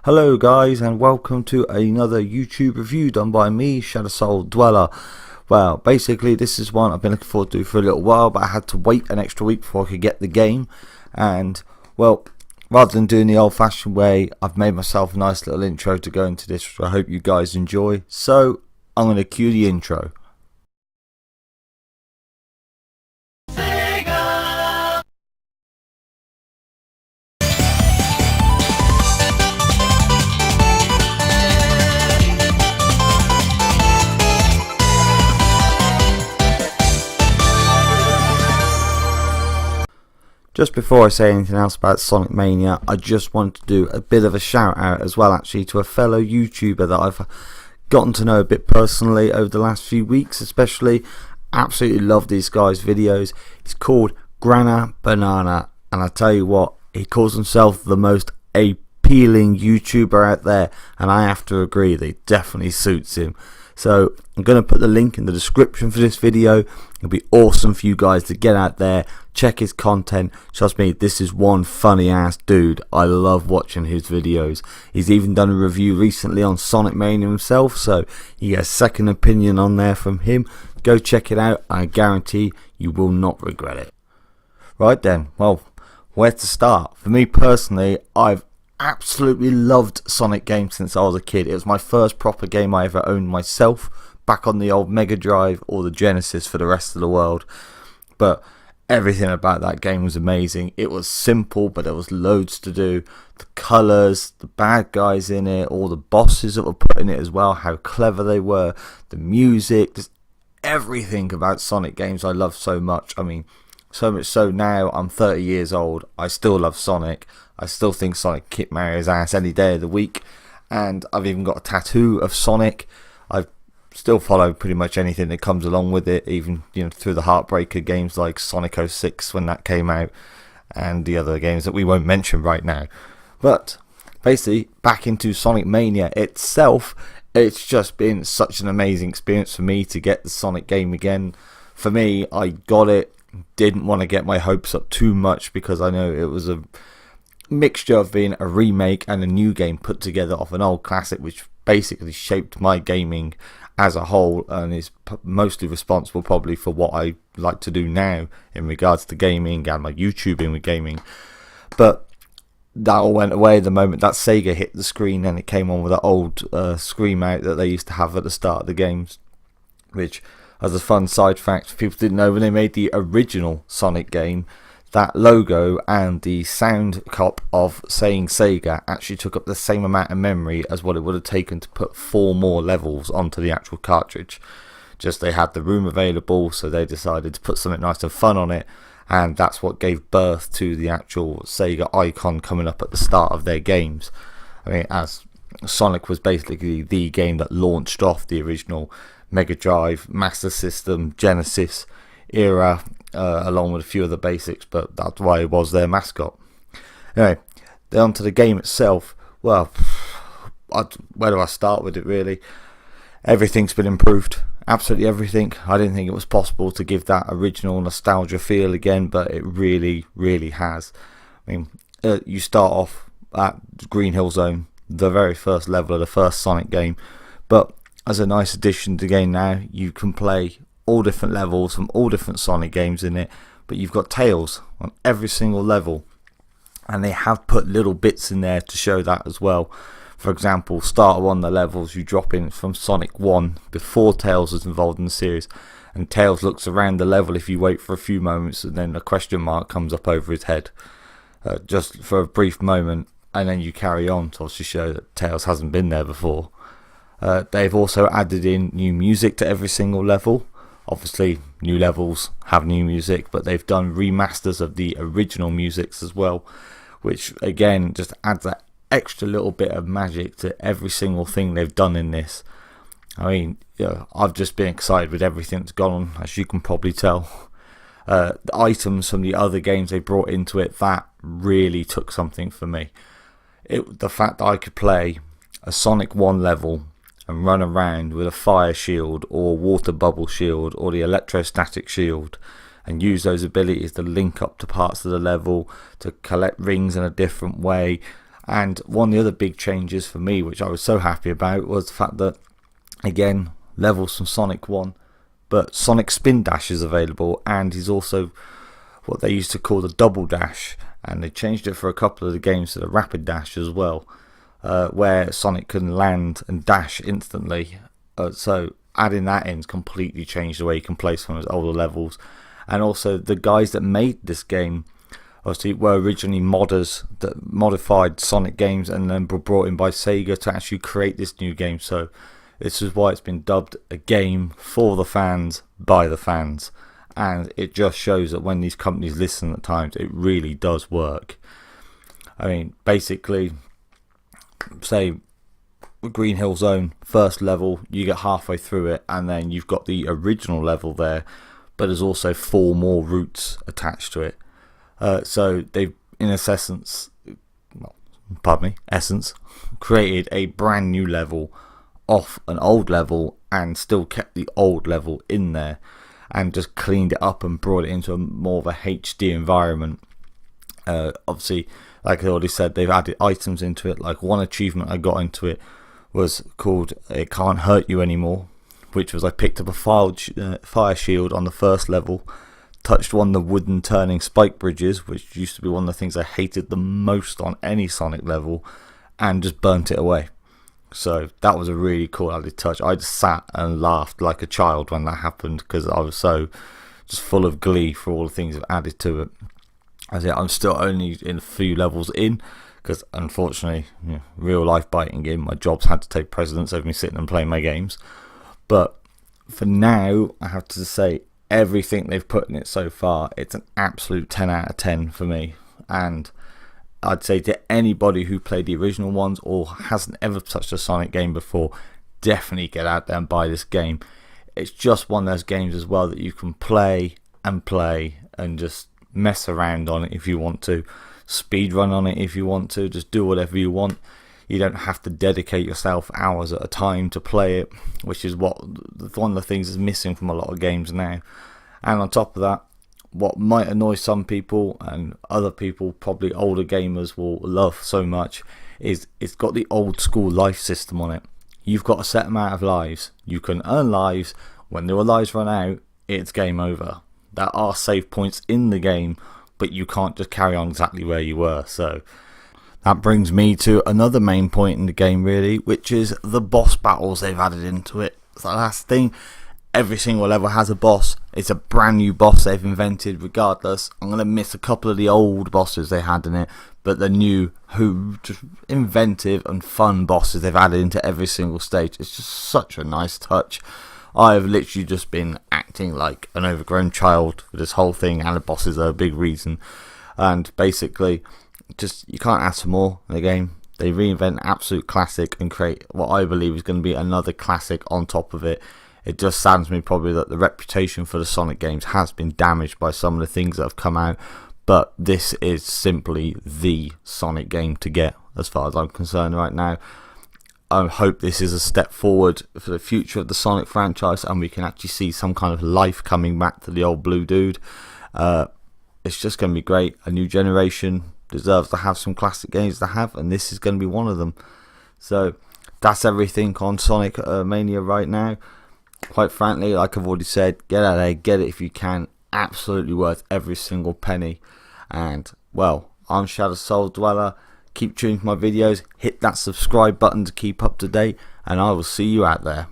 Hello guys, and welcome to another YouTube review done by me, Shadow Soul Dweller. Well, basically this is one I've been looking forward to for a little while, but I had to wait an extra week before I could get the game. And well, rather than doing the old fashioned way, I've made myself a nice little intro to go into this, which I hope you guys enjoy. So I'm going to cue the intro. Just before I say anything else about Sonic Mania, I just want to do a bit of a shout out as well, actually, to a fellow YouTuber that I've gotten to know a bit personally over the last few weeks, especially. Absolutely love these guys' videos. He's called Grana Banana, and I tell you what, he calls himself the most appealing YouTuber out there, and I have to agree, that he definitely suits him. So I'm going to put the link in the description for this video. It'll be awesome for you guys to get out there, check his content. Trust me, this is one funny ass dude. I love watching his videos. He's even done a review recently on Sonic Mania himself, so you get a second opinion on there from him. Go check it out. I guarantee you will not regret it. Right then, well, where to start? For me personally, I've absolutely loved Sonic games since I was a kid. It was my first proper game I ever owned myself, back on the old Mega Drive or the Genesis for the rest of the world. But everything about that game was amazing. It was simple, but there was loads to do. The colours, the bad guys in it, all the bosses that were put in it as well, how clever they were, the music, just everything about Sonic games I love so much. I mean, so much so now I'm 30 years old, I still love Sonic. I still think Sonic kicked Mario's ass any day of the week, and I've even got a tattoo of Sonic. I still follow pretty much anything that comes along with it, even through the heartbreaker games like Sonic 06 when that came out, and the other games that we won't mention right now. But basically, back into Sonic Mania itself, it's just been such an amazing experience for me to get the Sonic game again. For me, I got it, didn't want to get my hopes up too much because I know it was a mixture of being a remake and a new game put together of an old classic, which basically shaped my gaming as a whole and is mostly responsible probably for what I like to do now in regards to gaming and my YouTubing with gaming. But that all went away the moment that Sega hit the screen, and it came on with that old scream out that they used to have at the start of the games, which, as a fun side fact, people didn't know, when they made the original Sonic game, that logo and the sound cop of saying Sega actually took up the same amount of memory as what it would have taken to put 4 more levels onto the actual cartridge. Just they had the room available, so they decided to put something nice and fun on it, and that's what gave birth to the actual Sega icon coming up at the start of their games. I mean, as Sonic was basically the game that launched off the original Mega Drive, Master System, Genesis era, along with a few of the basics, but that's why it was their mascot. Anyway, then on to the game itself. Well, where do I start with it really? Everything's been improved, absolutely everything. I didn't think it was possible to give that original nostalgia feel again, but it really, really has. I mean, you start off at Green Hill Zone, the very first level of the first Sonic game, but as a nice addition to the game now, you can play all different levels from all different Sonic games in it, but you've got Tails on every single level, and they have put little bits in there to show that as well. For example, start one of the levels you drop in from Sonic 1 before Tails was involved in the series, and Tails looks around the level if you wait for a few moments, and then a question mark comes up over his head just for a brief moment, and then you carry on to obviously show that Tails hasn't been there before. They've also added in new music to every single level. Obviously, new levels have new music, but they've done remasters of the original musics as well, which again just adds that extra little bit of magic to every single thing they've done in this. I mean, I've just been excited with everything that's gone on, as you can probably tell. The items from the other games they brought into it, that really took something for me. The fact that I could play a Sonic 1 level and run around with a fire shield or water bubble shield or the electrostatic shield and use those abilities to link up to parts of the level, to collect rings in a different way, And one of the other big changes for me, which I was so happy about, was the fact that, again, levels from Sonic 1, but Sonic Spin Dash is available, and he's also what they used to call the Double Dash, and they changed it for a couple of the games to the Rapid Dash as well, where Sonic can land and dash instantly. So adding that in completely changed the way you can play some of those older levels. And also the guys that made this game obviously were originally modders that modified Sonic games and then were brought in by Sega to actually create this new game. So this is why it's been dubbed a game for the fans by the fans. And it just shows that when these companies listen at times, it really does work. I mean, basically, say Green Hill Zone, first level, you get halfway through it, and then you've got the original level there, but there's also 4 more routes attached to it. So they've, in essence, created a brand new level off an old level and still kept the old level in there and just cleaned it up and brought it into more of a HD environment. Obviously, like I already said, they've added items into it. Like one achievement I got into it was called It Can't Hurt You Anymore, which was I picked up a fire shield on the first level, touched one of the wooden turning spike bridges, which used to be one of the things I hated the most on any Sonic level, and just burnt it away. So that was a really cool added touch. I just sat and laughed like a child when that happened because I was so just full of glee for all the things I've added to it. I'm still only in a few levels in because unfortunately, real life biting in, my job's had to take precedence over me sitting and playing my games. But for now, I have to say everything they've put in it so far, it's an absolute 10 out of 10 for me. And I'd say to anybody who played the original ones or hasn't ever touched a Sonic game before, definitely get out there and buy this game. It's just one of those games as well that you can play and just mess around on it if you want to, speed run on it if you want to, just do whatever you want. You don't have to dedicate yourself hours at a time to play it, which is one of the things that's missing from a lot of games now. And on top of that, what might annoy some people and other people, probably older gamers, will love so much is it's got the old school life system on it. You've got a set amount of lives. You can earn lives. When your lives run out, it's game over. There are save points in the game, but you can't just carry on exactly where you were. So that brings me to another main point in the game, really, which is the boss battles they've added into it. It's the last thing. Every single level has a boss. It's a brand new boss they've invented regardless. I'm going to miss a couple of the old bosses they had in it, but the new, just inventive and fun bosses they've added into every single stage. It's just such a nice touch. I've literally just been acting like an overgrown child for this whole thing, and the bosses are a big reason. And basically, just you can't ask for more in the game. They reinvent an absolute classic and create what I believe is going to be another classic on top of it. It just saddens me probably that the reputation for the Sonic games has been damaged by some of the things that have come out, but this is simply the Sonic game to get as far as I'm concerned right now. I hope this is a step forward for the future of the Sonic franchise and we can actually see some kind of life coming back to the old blue dude. It's just going to be great. A new generation deserves to have some classic games to have, and this is going to be one of them. So that's everything on Sonic Mania right now. Quite frankly, like I've already said, get out there, get it if you can. Absolutely worth every single penny. And, well, I'm Shadow Soul Dweller. Keep tuning to my videos, hit that subscribe button to keep up to date, and I will see you out there.